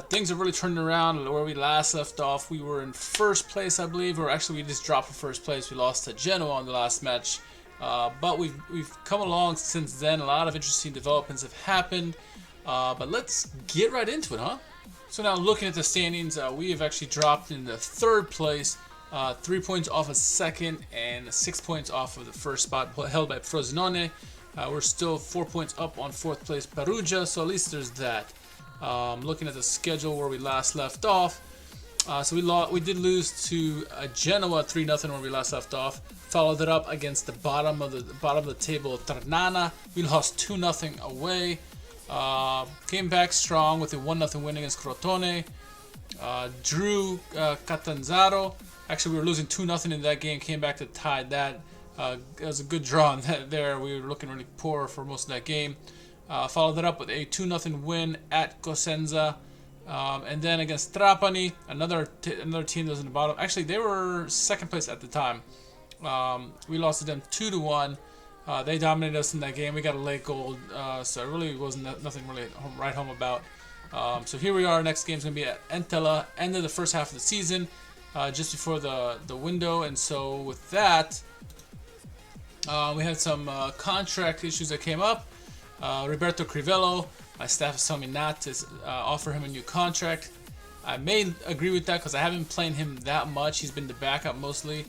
things are really turning around. Where we last left off, we were in first place, I believe, or actually we just dropped from first place. We lost to Genoa on the last match, but we've come along since then. A lot of interesting developments have happened, but let's get right into it, huh? So now looking at the standings, we have actually dropped into third place, 3 points off of second and 6 points off of the first spot held by Frosinone. We're still 4 points up on fourth place Perugia, so at least there's that. Looking at the schedule where we last left off, so we did lose to Genoa 3-0 where we last left off. Followed it up against the bottom of the table, Ternana. We lost 2-0 away. Came back strong with a 1-0 win against Crotone. Drew Catanzaro. Actually, we were losing 2-0 in that game. Came back to tie that. It was a good draw there. We were looking really poor for most of that game. Followed it up with a 2-0 win at Cosenza. And then against Trapani, another team that was in the bottom. Actually, they were second place at the time. We lost to them 2-1. They dominated us in that game. We got a late goal, so it really wasn't nothing really right home about. So here we are. Next game's going to be at Entella, end of the first half of the season, just before the window. And so with that, we had some contract issues that came up. Roberto Crivello, my staff is telling me not to offer him a new contract. I may agree with that because I haven't played him that much. He's been the backup mostly.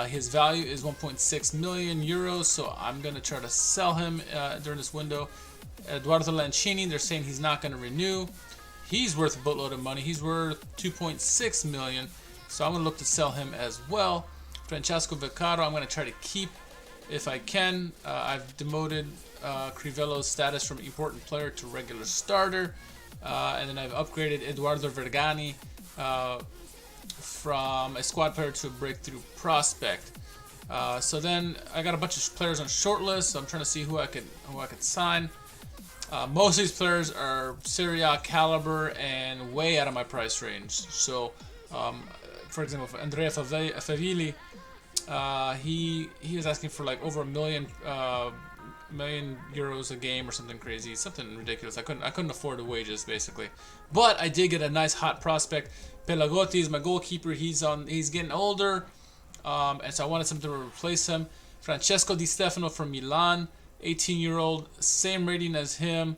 His value is 1.6 million euros, so I'm going to try to sell him during this window. Eduardo Lancini, they're saying he's not going to renew. He's worth a boatload of money. He's worth 2.6 million, so I'm going to look to sell him as well. Francesco Vaccaro, I'm going to try to keep if I can. I've demoted Crivello's status from important player to regular starter, and then I've upgraded Eduardo Vergani from a squad player to a breakthrough prospect. So then I got a bunch of players on shortlist. So I'm trying to see who I could sign. Most of these players are Serie A caliber and way out of my price range. So, for example, for Andrea Favilli, he was asking for like over $1 million euros a game or something crazy, something ridiculous. I couldn't afford the wages basically, but I did get a nice hot prospect. Pelagotti is my goalkeeper. He's getting older, and so I wanted something to replace him. Francesco Di Stefano from Milan, 18-year-old, same rating as him,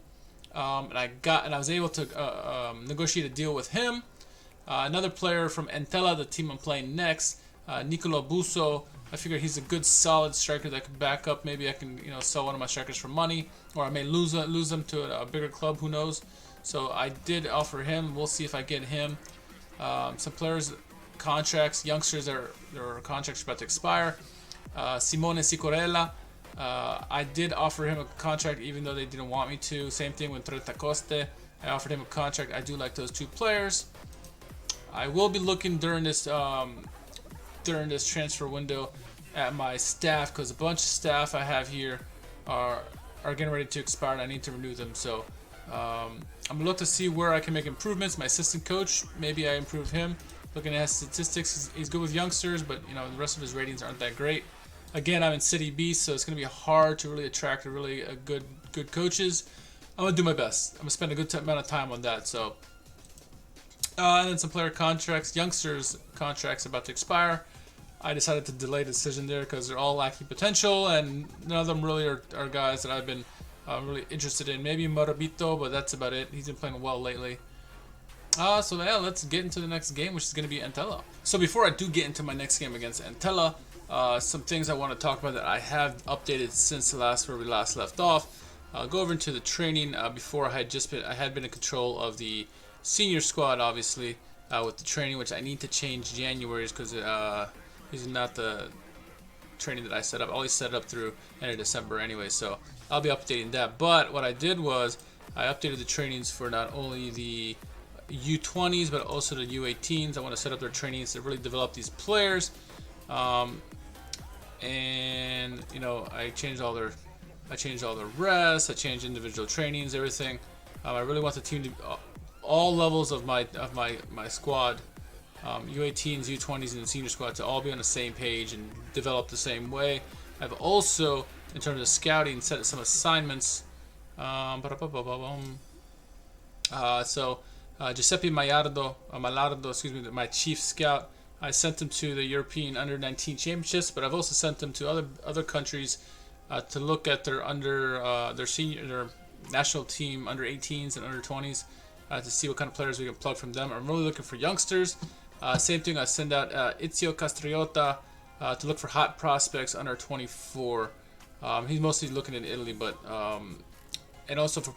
and I was able to negotiate a deal with him. Another player from Entella, the team I'm playing next, Nicolo Busso. I figure he's a good, solid striker that could back up. Maybe I can, sell one of my strikers for money, or I may lose them to a bigger club. Who knows? So I did offer him. We'll see if I get him. Some players, contracts, youngsters, their contracts are about to expire. Simone Sicorella. I did offer him a contract even though they didn't want me to. Same thing with Trentacoste. I offered him a contract. I do like those two players. I will be looking during this transfer window at my staff because a bunch of staff I have here are getting ready to expire and I need to renew them. So I'm gonna look to see where I can make improvements. My assistant coach, maybe I improve him. Looking at his statistics, he's good with youngsters, but the rest of his ratings aren't that great. Again, I'm in City B, so it's gonna be hard to really attract good coaches. I'm gonna do my best. I'm gonna spend a good amount of time on that. So, and then some player contracts, youngsters contracts about to expire. I decided to delay the decision there because they're all lacking potential, and none of them really are guys that I've been really interested in. Maybe Morabito, but that's about it. He's been playing well lately. So yeah, let's get into the next game, which is going to be Entella. So before I do get into my next game against Entella, some things I want to talk about that I have updated since where we last left off. I'll go over into the training. Before I had been in control of the senior squad, obviously, with the training, which I need to change January's because this is not the training that I set up. I always set it up through end of December anyway, so I'll be updating that. But what I did was I updated the trainings for not only the U20s but also the U18s. I want to set up their trainings to really develop these players. And I changed all their rests. I changed individual trainings, everything. I really want the team to all levels of my squad. U18s, U20s, and the senior squad to all be on the same page and develop the same way. I've also, in terms of scouting, set some assignments. Giuseppe Malardo, excuse me, my chief scout. I sent him to the European Under-19 Championships, but I've also sent him to other countries to look at their their national team under-18s and under-20s to see what kind of players we can plug from them. I'm really looking for youngsters. Same thing, I send out Ezio Castriota to look for hot prospects under 24. He's mostly looking in Italy, but and also for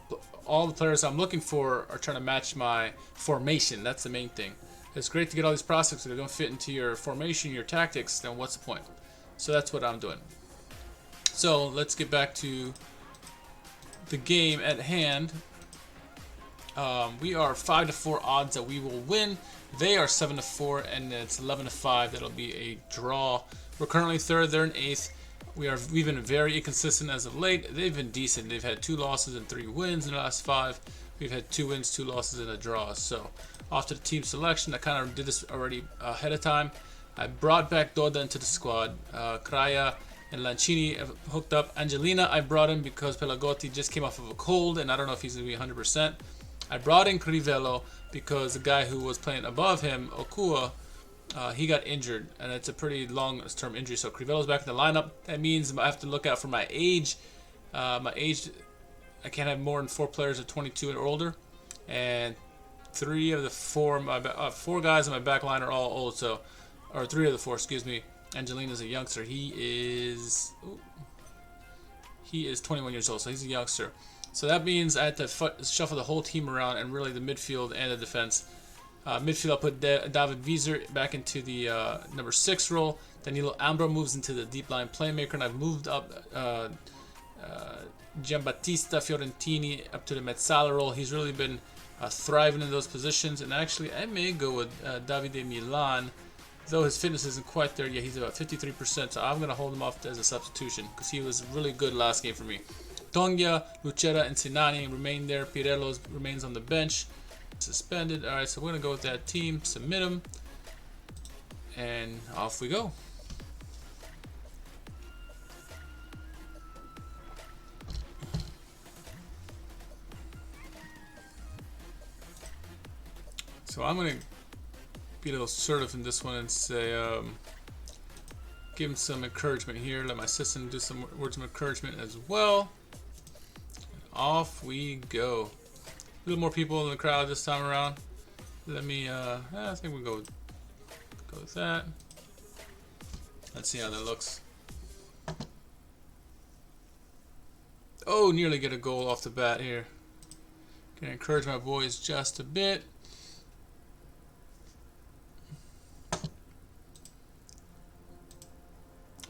all the players I'm looking for are trying to match my formation. That's the main thing. It's great to get all these prospects. If they don't fit into your formation, your tactics, then what's the point? So that's what I'm doing. So let's get back to the game at hand. We are 5-4 odds that we will win. They are 7-4, and it's 11-5. That'll be a draw. We're currently third. They're in eighth. We've been very inconsistent as of late. They've been decent. They've had 2 losses and 3 wins in the last 5. We've had 2 wins, 2 losses, and a draw. So off to the team selection. I kind of did this already ahead of time. I brought back Doda into the squad. Craya and Lancini have hooked up. Angelina I brought in because Pelagotti just came off of a cold, and I don't know if he's going to be 100%. I brought in Crivello because the guy who was playing above him, Okua, he got injured, and it's a pretty long-term injury. So Crivello's back in the lineup. That means I have to look out for my age. I can't have more than 4 players of 22 and older, and 3 of the 4 guys in my back line are all old. So, or 3 of the 4, excuse me. Angelina's a youngster. He is 21 years old, so he's a youngster. So that means I had to shuffle the whole team around, and really the midfield and the defense. Midfield, I'll put David Wieser back into the number 6 role. Danilo Ambro moves into the deep line playmaker, and I've moved up Giambattista Fiorentini up to the Mezzala role. He's really been thriving in those positions, and actually I may go with Davide Milan, though his fitness isn't quite there yet. He's about 53%, so I'm going to hold him off as a substitution because he was really good last game for me. Tongia, Lucera, and Sinani remain there. Pirello remains on the bench. Suspended. Alright, so we're going to go with that team. Submit them. And off we go. So I'm going to be a little assertive in this one and say, give him some encouragement here. Let my assistant do some words of encouragement as well. Off we go. A little more people in the crowd this time around. Let me, I think we'll go with that. Let's see how that looks. Oh, nearly get a goal off the bat here. Gonna encourage my boys just a bit.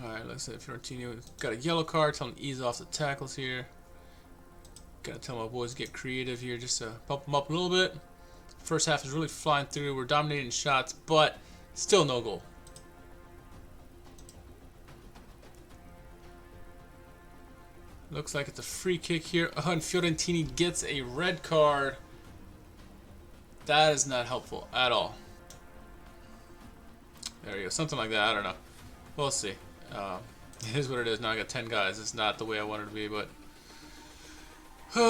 Alright, let's say Fiorentino got a yellow card. Tell him to ease off the tackles here. Gotta tell my boys to get creative here just to pump them up a little bit. First half is really flying through. We're dominating shots, but still no goal. Looks like it's a free kick here. Oh, and Fiorentini gets a red card. That is not helpful at all. There you go. Something like that. I don't know. We'll see. It is what it is. Now I got 10 guys. It's not the way I wanted it to be, but... Here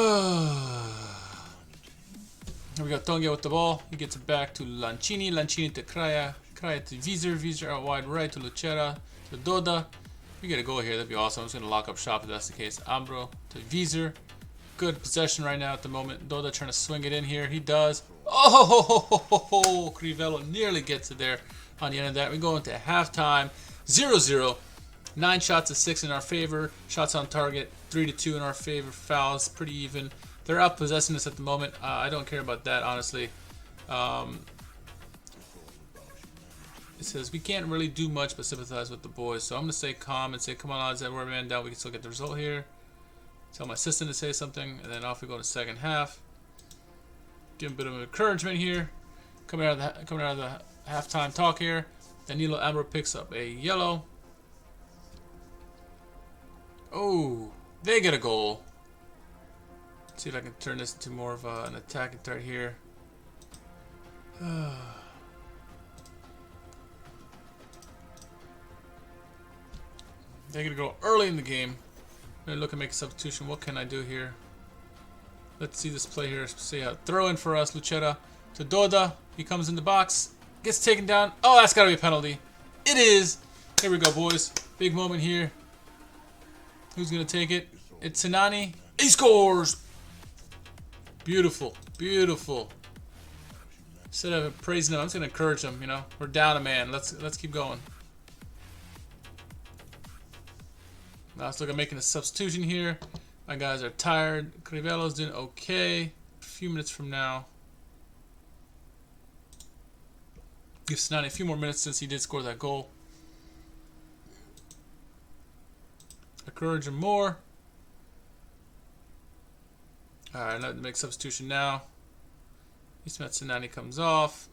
we go. Tongia with the ball. He gets it back to Lancini. Lancini to Craya. Craya to Wieser. Wieser out wide right to Lucera. To Doda. We get a goal here. That'd be awesome. I'm just going to lock up shop if that's the case. Ambro to Wieser. Good possession right now at the moment. Doda trying to swing it in here. He does. Oh, Crivello nearly gets it there on the end of that. We go into halftime. 0-0. 9 shots to 6 in our favor. Shots on target 3-2 in our favor. Fouls pretty even. They're out possessing us at the moment. I don't care about that, honestly. It says we can't really do much but sympathize with the boys. So I'm going to stay calm and say, come on, lads, we're a man down. We can still get the result here. Tell my assistant to say something, and then off we go to the second half. Give him a bit of encouragement here. Coming out of the halftime talk here. Danilo Ambro picks up a yellow. Oh, they get a goal. Let's see if I can turn this into more of an attacking threat here. They're going to go early in the game. I'm going to look and make a substitution. What can I do here? Let's see this play here. See how throw in for us. Lucera to Doda. He comes in the box. Gets taken down. Oh, that's got to be a penalty. It is. Here we go, boys. Big moment here. Who's going to take it? It's Sinani. He scores. Beautiful. Beautiful. Instead of praising him, I'm just going to encourage him, you know. We're down a man. Let's keep going. Now let's look at making a substitution here. My guys are tired. Crivello's doing okay. A few minutes from now. Give Sinani a few more minutes since he did score that goal. Encourage him more. Alright, let's make substitution now. Ismet Sinani comes off.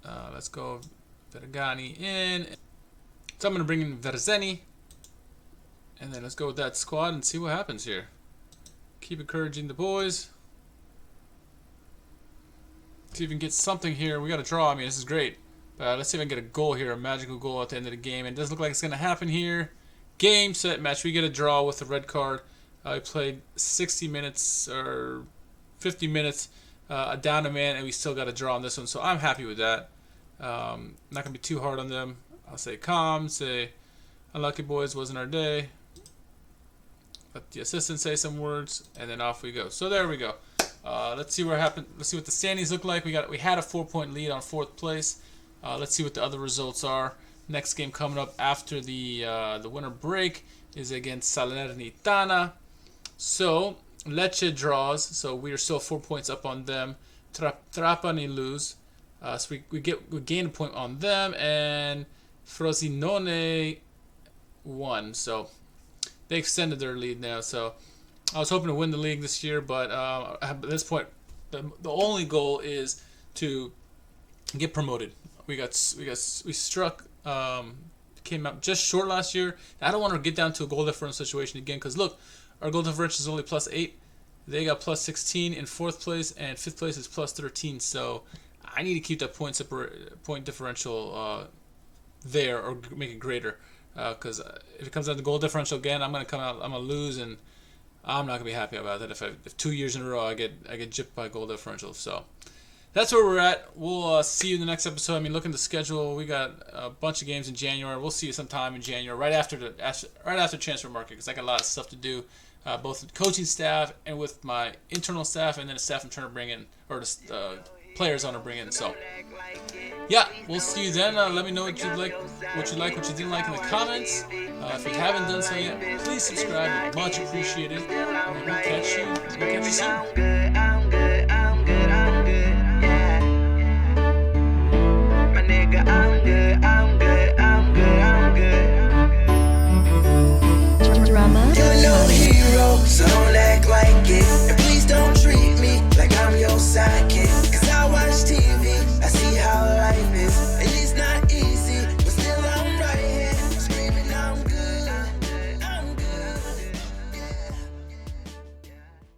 Let's go Vergani in. So I'm going to bring in Verzeni. And then let's go with that squad and see what happens here. Keep encouraging the boys. See if we can get something here. We got a draw. I mean, this is great. But let's see if I can get a goal here, a magical goal at the end of the game. And it doesn't look like it's going to happen here. Game, set, match. We get a draw with a red card. We played 60 minutes or 50 minutes down a man, and we still got a draw on this one. So I'm happy with that. Not going to be too hard on them. I'll say calm, say unlucky boys, wasn't our day. Let the assistant say some words, and then off we go. So there we go. Let's see what happened. Let's see what the standings look like. We had a 4-point lead on 4th place. Let's see what the other results are. Next game coming up after the winter break is against Salernitana. So Lecce draws. So we are still 4 points up on them. Trapani lose. So we gain a point on them, and Frosinone won. So they extended their lead now. So I was hoping to win the league this year, but at this point, the only goal is to get promoted. We struck, came out just short last year. I don't want to get down to a goal difference situation again, because look, our goal difference is only +8. They got +16 in 4th place, and 5th place is +13. So I need to keep that point differential there, or make it greater. Because if it comes down to goal differential again, I'm gonna lose, and I'm not gonna be happy about that. If 2 years in a row I get gypped by goal differential. So that's where we're at. We'll see you in the next episode. I mean, look at the schedule. We got a bunch of games in January. We'll see you sometime in January, right after transfer market, because I got a lot of stuff to do, both with coaching staff and with my internal staff, and then the staff I'm trying to bring in, or the players I want to bring in. So yeah, we'll see you then. Let me know what you didn't like in the comments. If you haven't done so yet, please subscribe. Much appreciated. And we'll catch you soon.